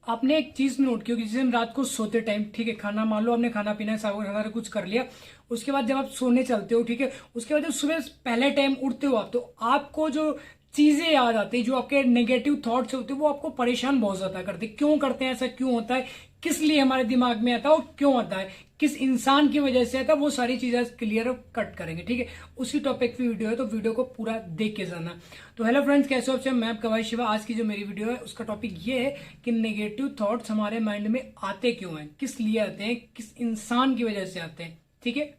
आपने एक चीज नोट की होगी, जिस दिन रात को सोते टाइम, ठीक है, खाना मान लो आपने खाना पीना सारा कुछ कर लिया, उसके बाद जब आप सोने चलते हो, ठीक है, उसके बाद जब सुबह पहले टाइम उठते हो आप, तो आपको जो चीजें याद आती है, जो आपके नेगेटिव थॉट्स होते हैं, वो आपको परेशान बहुत ज्यादा करते हैं। क्यों करते हैं ऐसा, क्यों होता है, किस लिए हमारे दिमाग में आता है और क्यों आता है, किस इंसान की वजह से आता है, वो सारी चीजें क्लियर कट करेंगे, ठीक है। उसी टॉपिक पे वीडियो है, तो वीडियो को पूरा देख के जाना। तो हेलो फ्रेंड्स, कैसे हो आप? मैं आपका भाई शिवा। आज की जो मेरी वीडियो है उसका टॉपिक ये है कि नेगेटिव थॉट्स हमारे माइंड में आते क्यों हैं, किस लिए आते हैं, किस इंसान की वजह से आते हैं, ठीक है।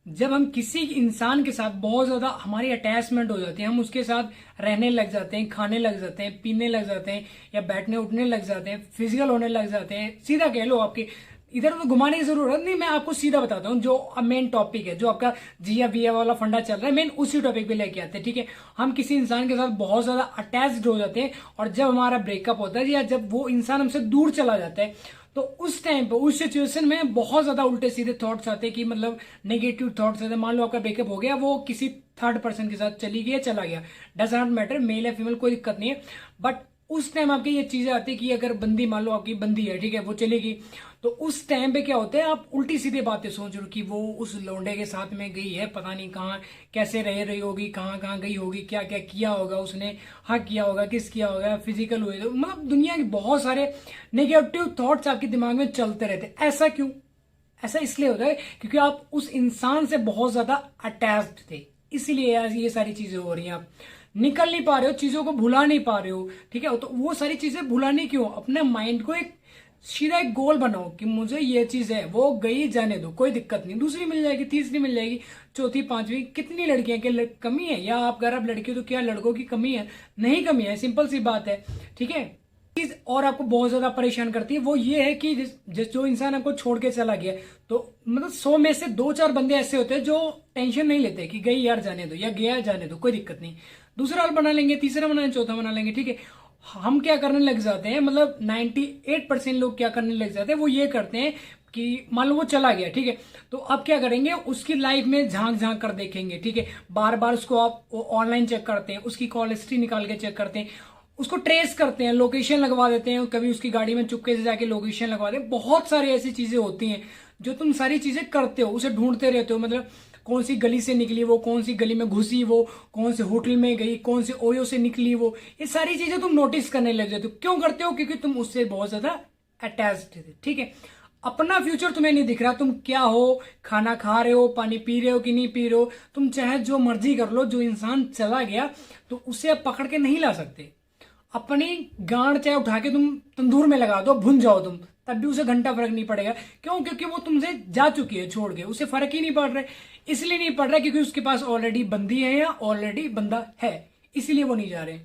जब हम किसी इंसान के साथ बहुत ज्यादा हमारी अटैचमेंट हो जाती है, हम उसके साथ रहने लग जाते हैं, खाने लग जाते हैं, पीने लग जाते हैं, या बैठने उठने लग जाते हैं, फिजिकल होने लग जाते हैं, सीधा कह लो, आपके इधर तो घुमाने की जरूरत नहीं, मैं आपको सीधा बताता हूँ। जो मेन टॉपिक है, जो आपका जिया विया वाला फंडा चल रहा है, मेन उसी टॉपिक पे लेके आते हैं, ठीक है। हम किसी इंसान के साथ बहुत ज्यादा अटैच्ड हो जाते हैं, और जब हमारा ब्रेकअप होता है या जब वो इंसान हमसे दूर चला जाता है, तो उस टाइम पे उस सिचुएशन में बहुत ज्यादा उल्टे सीधे थॉट्स आते हैं, कि मतलब नेगेटिव थॉट्स आते हैं। मान लो आपका ब्रेकअप हो गया, वो किसी थर्ड पर्सन के साथ चली गई, चला गया, डज नॉट मैटर, मेल या फीमेल, कोई दिक्कत नहीं है। बट उस टाइम आपकी ये चीजें आती है कि अगर बंदी, मान लो आपकी बंदी है, ठीक है, वो चली गई, तो उस टाइम पे क्या होता है, आप उल्टी सीधे बातें सोच रहे हो कि वो उस लौंडे के साथ में गई है, पता नहीं कहाँ कैसे रह रही होगी, कहाँ कहाँ गई होगी, क्या क्या किया होगा उसने, हाँ किया होगा, किस किया होगा, फिजिकल हुए, तो मतलब दुनिया के बहुत सारे नेगेटिव थॉट्स आपके दिमाग में चलते रहते हैं। ऐसा क्यों? ऐसा इसलिए होता है क्योंकि आप उस इंसान से बहुत ज्यादा अटैच्ड थे, इसीलिए ये सारी चीजें हो रही हैं। आप निकल नहीं पा रहे हो, चीजों को भुला नहीं पा रहे हो, ठीक है। तो वो सारी चीजें भुलानी क्यों? अपने माइंड को एक सीधा एक गोल बनाओ कि मुझे ये चीज है, वो गई, जाने दो, कोई दिक्कत नहीं, दूसरी मिल जाएगी, तीसरी मिल जाएगी, चौथी, पांचवी। कितनी लड़कियां की कमी है, या आप अगर आप लड़की हो तो क्या लड़कों की कमी है? नहीं कमी है, सिंपल सी बात है, ठीक है। चीज और आपको बहुत ज्यादा परेशान करती है, वो ये है कि जो इंसान आपको छोड़ के चला गया, तो मतलब 100 में से 2-4 बंदे ऐसे होते हैं जो टेंशन नहीं लेते कि गई यार जाने दो, या गया जाने दो, कोई दिक्कत नहीं, दूसरा हाल बना लेंगे, तीसरा बना लेंगे, चौथा बना लेंगे, ठीक है। हम क्या करने लग जाते हैं, मतलब 98% लोग क्या करने लग जाते हैं, वो ये करते हैं कि मान लो वो चला गया, ठीक है, तो अब क्या करेंगे, उसकी लाइफ में झांक झांक कर देखेंगे, ठीक है। बार बार उसको आप ऑनलाइन चेक करते हैं, उसकी कॉल हिस्ट्री निकाल के चेक करते हैं, उसको ट्रेस करते हैं, लोकेशन लगवा देते हैं, कभी उसकी गाड़ी में चुपके से जाके लोकेशन लगवा दें। बहुत सारी ऐसी चीजें होती हैं जो तुम सारी चीजें करते हो, उसे ढूंढते रहते हो, मतलब कौन सी गली से निकली वो, कौन सी गली में घुसी वो, कौन से होटल में गई, कौन से ओयो से निकली वो, ये सारी चीजें तुम नोटिस करने लग जाते हो। क्यों करते हो? क्योंकि तुम उससे बहुत ज्यादा अटैच्ड थे, ठीक है। अपना फ्यूचर तुम्हें नहीं दिख रहा, तुम क्या हो, खाना खा रहे हो, पानी पी रहे हो कि नहीं पी रहे हो, तुम चाहे जो मर्जी कर लो, जो इंसान चला गया तो उसे आप पकड़ के नहीं ला सकते। अपनी गांड चाहे उठा के तुम तंदूर में लगा दो, भुन जाओ तुम, तब भी उसे घंटा फर्क नहीं पड़ेगा। क्यों? क्योंकि वो तुमसे जा चुकी है छोड़ के, उसे फर्क ही नहीं पड़ रहा है। इसलिए नहीं पड़ रहा है क्योंकि उसके पास ऑलरेडी बंदी है या ऑलरेडी बंदा है, इसीलिए वो नहीं जा रहे,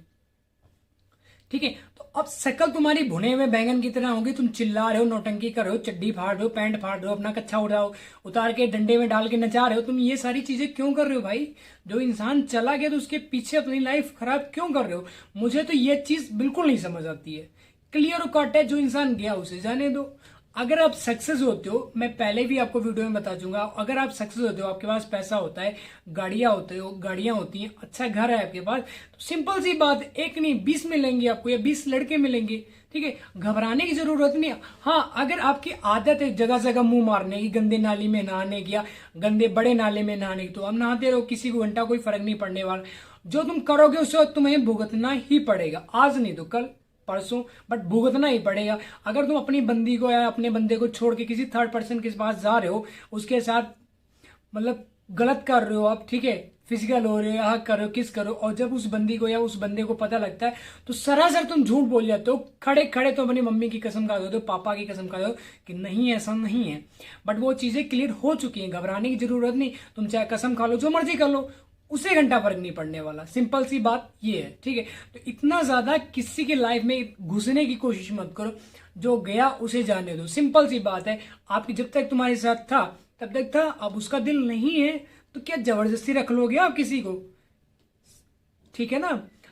ठीक है। तो अब शक्ल तुम्हारी भुने हुए बैंगन की तरह होगी, तुम चिल्ला रहे हो, नौटंकी कर रहे हो, चड्डी फाड़ रहे हो, पैंट फाड़ रहे हो, अपना कच्छा उतार के डंडे में डाल के नचा रहे हो। तुम ये सारी चीजें क्यों कर रहे हो भाई? जो इंसान चला गया तो उसके पीछे अपनी लाइफ खराब क्यों कर रहे हो? मुझे तो ये चीज बिल्कुल नहीं समझ आती है। क्लियर कट है, जो इंसान गया उसे जाने दो। अगर आप सक्सेस होते हो, मैं पहले भी आपको वीडियो में बता दूंगा, अगर आप सक्सेस होते हो, आपके पास पैसा होता है, गाड़ियां होती हैं, अच्छा घर है आपके पास, तो सिंपल सी बात, एक नहीं 20 मिलेंगे आपको, या 20 लड़के मिलेंगे, ठीक है। घबराने की जरूरत नहीं है। हाँ, अगर आपकी आदत है जगह जगह मुंह मारने की, गंदे नाली में नहाने की, या गंदे बड़े नाले में नहाने की, तो आप नहाते रहो, किसी को घंटा कोई फर्क नहीं पड़ने वाला। जो तुम करोगे उससे तुम्हें भुगतना ही पड़ेगा, आज नहीं तो कल, परसों, बट भुगतना ही पड़ेगा। अगर तुम अपनी बंदी को या अपने बंदे को छोड़ के किसी थर्ड पर्सन के पास जा रहे हो, उसके साथ मतलब गलत कर रहे हो आप, ठीक है, फिजिकल हो रहे हो, या कर रहे हो, किस करो, और जब उस बंदी को या उस बंदे को पता लगता है, तो सरासर तुम झूठ बोल जाते हो, खड़े खड़े तो अपनी मम्मी की कसम खा दो, पापा की कसम खा दो कि नहीं ऐसा नहीं है। बट वो चीजें क्लियर हो चुकी हैं, घबराने की जरूरत नहीं। तुम चाहे कसम खा लो, जो मर्जी कर लो, उसे घंटा फर्क नहीं पड़ने वाला। सिंपल सी बात ये है, ठीक है। तो इतना ज्यादा किसी की लाइफ में घुसने की कोशिश मत करो, जो गया उसे जाने दो। सिंपल सी बात है, आपकी जब तक तुम्हारे साथ था तब तक था, अब उसका दिल नहीं है तो क्या जबरदस्ती रख लोगे आप किसी को? ठीक है ना।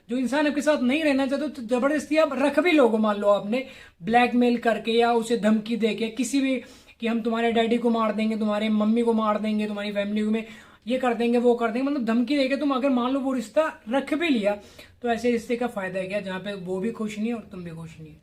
जो इंसान आपके साथ नहीं रहना चाहते तो जबरदस्ती आप रख भी लोगे, मान लो आपने ब्लैकमेल करके या उसे धमकी देके, किसी भी कि हम तुम्हारे डैडी को मार देंगे, तुम्हारे मम्मी को मार देंगे, तुम्हारी फैमिली में ये कर देंगे, वो कर देंगे, मतलब धमकी देके तुम अगर मान लो वो रिश्ता रख भी लिया, तो ऐसे रिश्ते का फायदा है क्या जहां पे वो भी खुश नहीं है और तुम भी खुश नहीं है?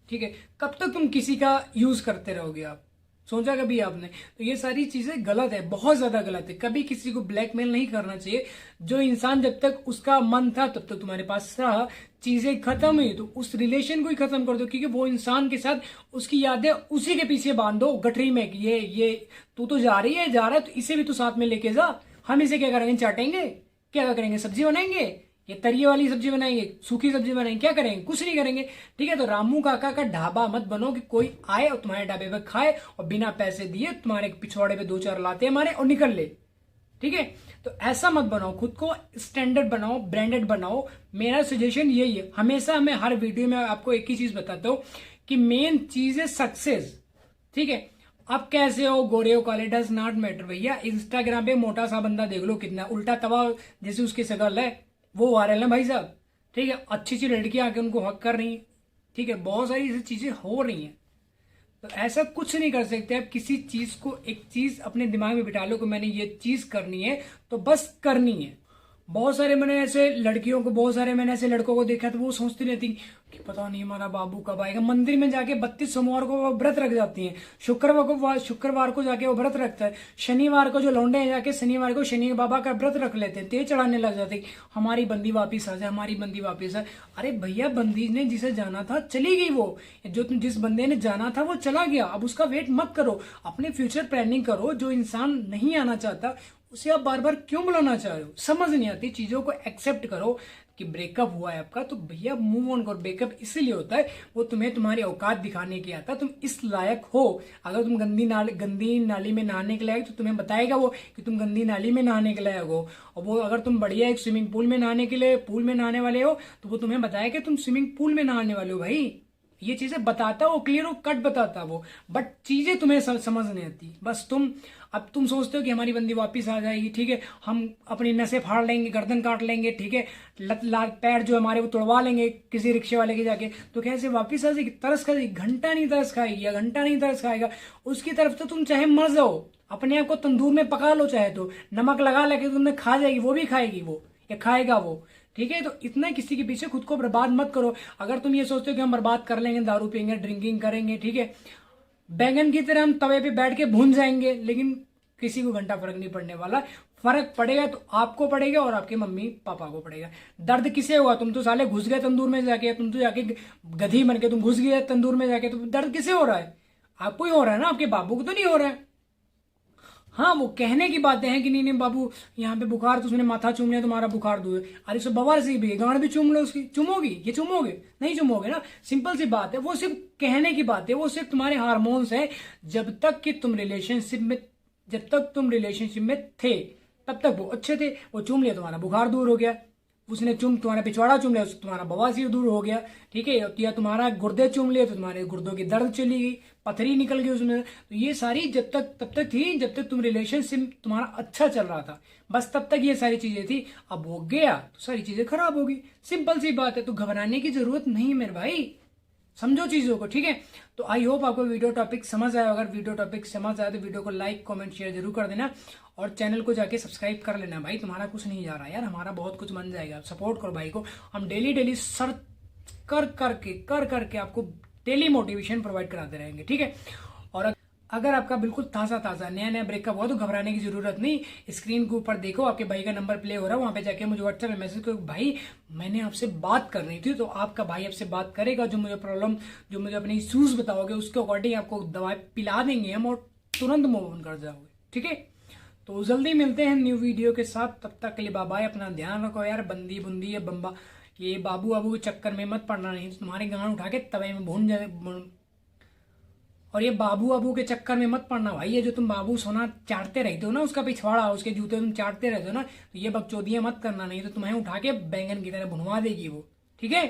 ठीक है, कब तक तुम किसी का यूज करते रहोगे? आप सोचा कभी आपने? तो ये सारी चीजें गलत है, बहुत ज्यादा गलत है। कभी किसी को ब्लैकमेल नहीं करना चाहिए। जो इंसान जब तक उसका मन था तब तक तुम्हारे पास रहा, चीजें खत्म हुई तो उस रिलेशन को ही खत्म कर दो, क्योंकि वो इंसान के साथ उसकी यादें उसी के पीछे बांध दो गठरी में कि ये तू तो जा रही है, जा रहा है तो इसे भी तो साथ में लेके जा। हम इसे क्या करेंगे? चाटेंगे? क्या करेंगे? सब्जी बनाएंगे? ये तरिये वाली सब्जी बनाएंगे? सूखी सब्जी बनाएंगे? क्या करेंगे? कुछ नहीं करेंगे। ठीक है, तो रामू काका का ढाबा मत बनो कि कोई आए और तुम्हारे ढाबे पे खाए और बिना पैसे दिए तुम्हारे पिछवाड़े पे 2-4 लाते मारे और निकल ले। ठीक है, तो ऐसा मत बनाओ, खुद को स्टैंडर्ड बनाओ, ब्रांडेड बनाओ। मेरा सजेशन यही है, हमेशा मैं हर वीडियो में आपको एक ही चीज बताता हूं कि मेन चीज है सक्सेस। ठीक है, आप कैसे हो, गोरे हो, काले, डज नॉट मैटर भैया। इंस्टाग्राम पे मोटा सा बंदा देख लो, कितना उल्टा तवा जैसे उसकी शकल है, वो वायरल है भाई साहब। ठीक है, अच्छी अच्छी लड़कियां आके उनको हक कर रही हैं। ठीक है, बहुत सारी ऐसी चीजें हो रही हैं। तो ऐसा कुछ नहीं कर सकते आप। किसी चीज को, एक चीज अपने दिमाग में बिठा लो कि मैंने ये चीज करनी है तो बस करनी है। बहुत सारे मैंने ऐसे लड़कियों को, बहुत सारे मैंने ऐसे लड़कों को देखा तो वो सोचती रहती कि पता नहीं हमारा बाबू कब आएगा। मंदिर में जाके 32 सोमवार को वो व्रत रख जाती हैं, शुक्रवार को जाके वो व्रत रखता है, शनिवार को जो लौंडे हैं जाके शनिवार को शनि बाबा का व्रत रख लेते हैं, तेज चढ़ाने लग जाते हैं, हमारी बंदी वापिस आ जाए, हमारी बंदी वापिस आए। अरे भैया, बंदी ने जिसे जाना था चली गई, वो जो जिस बंदे ने जाना था वो चला गया। अब उसका वेट मत करो, अपने फ्यूचर प्लानिंग करो। जो इंसान नहीं आना चाहता उसे आप बार बार क्यों बुलाना चाह रहे हो? समझ नहीं आती। चीजों को एक्सेप्ट करो कि ब्रेकअप हुआ है आपका, तो भैया मूव ऑन करो। ब्रेकअप इसलिए होता है, वो तुम्हें तुम्हारी औकात दिखाने के आता है, तुम इस लायक हो। अगर तुम गंदी नाली में नहाने के लायक, तो तुम्हें बताएगा वो कि तुम गंदी नाली में नहाने के लायक हो। और वो अगर तुम बढ़िया एक स्विमिंग पूल में नहाने के लिए, पूल में नहाने वाले हो, तो वो तुम्हें बताएगा तुम स्विमिंग पूल में नहाने वाले हो। भाई ये चीजें बताता वो, क्लियर हो कट बताता वो, बट चीजें तुम्हें समझ नहीं आती। बस अब तुम सोचते हो कि हमारी बंदी वापस आ जाएगी। ठीक है, हम अपनी नसें फाड़ लेंगे, गर्दन काट लेंगे। ठीक है, पैर जो हमारे वो तोड़वा लेंगे किसी रिक्शे वाले के जाके, तो कैसे वापस आ जाएगी? तरस खाएगी, घंटा नहीं तरस खाएगी, या घंटा नहीं तरस खाएगा। उसकी तरफ तो तुम चाहे मर जाओ, अपने आप को तंदूर में पका लो, चाहे तो नमक लगा लेके तुमने खा जाएगी, वो भी खाएगी वो, या खाएगा वो। ठीक है, तो इतना किसी के पीछे खुद को बर्बाद मत करो। अगर तुम ये सोचते हो कि हम बर्बाद कर लेंगे, दारू पियेंगे, ड्रिंकिंग करेंगे, ठीक है, बैंगन की तरह हम तवे पे बैठ के भून जाएंगे, लेकिन किसी को घंटा फर्क नहीं पड़ने वाला। फर्क पड़ेगा तो आपको पड़ेगा और आपके मम्मी पापा को पड़ेगा। दर्द किसे हुआ? तुम तो साले घुस गए तंदूर में जाके, तुम तो जाके गधी बन के तुम घुस गए तंदूर में जाके, तो दर्द किसे हो रहा है? आपको ही हो रहा है ना, आपके बाबू को तो नहीं हो रहा है। हाँ, वो कहने की बातें हैं कि नहीं नहीं बाबू यहाँ पे बुखार, तो उसने माथा चूम लिया, तुम्हारा बुखार दूर। अरे सो बवाल से भी गांड भी चूम लो उसकी, चूमोगी? ये चूमोगे? नहीं चूमोगे ना। सिंपल सी बात है, वो सिर्फ कहने की बात है, वो सिर्फ तुम्हारे हार्मोन्स है। जब तक तुम रिलेशनशिप में थे तब तक वो अच्छे थे। वो चूम लिया, तुम्हारा बुखार दूर हो गया। उसने तुम्हारा पिछवाड़ा चूम लिया, तुम्हारा बवासीर दूर हो गया। ठीक है, या तुम्हारा गुर्दे चूम लिए तो तुम्हारे गुर्दों की दर्द चली गई, पथरी निकल गई उसमें। तो ये सारी तब तक थी जब तक तुम रिलेशनशिप तुम्हारा अच्छा चल रहा था, बस तब तक ये सारी चीजें थी। अब वो गया तो सारी चीजें खराब होगी। सिंपल सी बात है, तो घबराने की जरूरत नहीं मेरे भाई, समझो चीजों को। ठीक है, तो आई होप आपको वीडियो टॉपिक समझ आया। अगर वीडियो टॉपिक समझ आया तो वीडियो को लाइक, कमेंट, शेयर जरूर कर देना, और चैनल को जाके सब्सक्राइब कर लेना। भाई तुम्हारा कुछ नहीं जा रहा यार, हमारा बहुत कुछ बन जाएगा। सपोर्ट करो भाई को। हम डेली सर्च कर करके आपको डेली मोटिवेशन प्रोवाइड कराते रहेंगे। ठीक है, और अगर आपका बिल्कुल ताजा नया ब्रेकअप हुआ तो घबराने की जरूरत नहीं। स्क्रीन के ऊपर देखो, आपके भाई का नंबर प्ले हो रहा है, वहां पे जाके मुझे व्हाट्सएप में मैसेज करो, भाई मैंने आपसे बात करनी थी। तो आपका भाई आपसे बात करेगा, जो मुझे अपने इश्यूज बताओगे उसके अकॉर्डिंग आपको दवाई पिला देंगे हम, और तुरंत मूव ऑन कर जाओगे। ठीक है, तो जल्दी मिलते हैं न्यू वीडियो के साथ। तब तक के लिए बाय बाय। अपना ध्यान रखो यार। बंदी बुंदी या बम्बा, ये बाबू बाबू के चक्कर में मत पड़ना, नहीं तो तुम्हारे गांड उठा के तवे में भून जाए। और ये बाबू बाबू के चक्कर में मत पड़ना भाई। ये जो तुम बाबू सोना चाटते रहते हो ना, उसका पिछवाड़ा, उसके जूते तुम चाटते रहते हो ना, तो ये बकचोदियां मत करना, नहीं तो तुम्हें उठा के बैंगन की तरह भुनवा देगी वो। ठीक है।